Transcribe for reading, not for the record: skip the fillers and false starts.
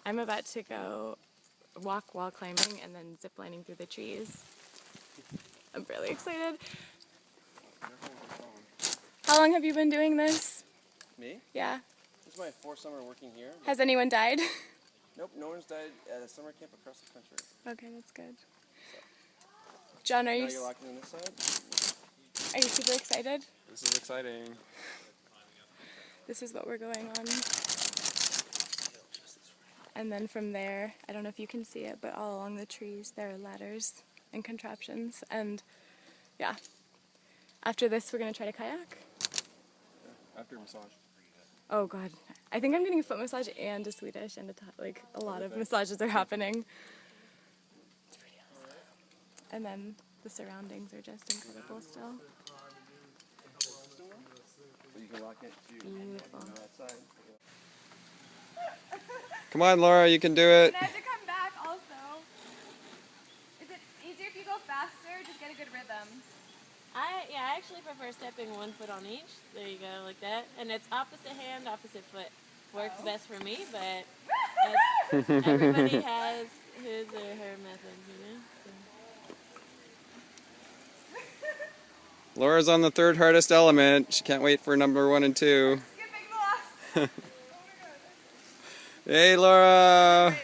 I'm about to go walk wall climbing and then zip lining through the trees. I'm really excited. How long have you been doing this? Me? Yeah. This is my 4th summer working here. Has anyone died? Nope, no one's died at a summer camp across the country. Okay, that's good. John, are Now you you're locked in this side? are you super excited? This is exciting. This is what we're going on. And then from there, I don't know if you can see it, but all along the trees there are ladders and contraptions. And yeah, after this we're going to try to kayak. After massage. Oh god, I think I'm getting a foot massage and a Swedish and like a lot of massages are happening. It's pretty awesome. And then the surroundings are just incredible still. You can lock it. Beautiful. Come on, Laura, you can do it. And I have to come back also. Is it easier if you go faster? Just get a good rhythm. I actually prefer stepping 1 foot on each. There you go, like that. And it's opposite hand, opposite foot. Works best for me, but everybody has his or her method, you know? So. Laura's on the 3rd hardest element. She can't wait for number 1 and 2. Skipping the last. Hey, Laura!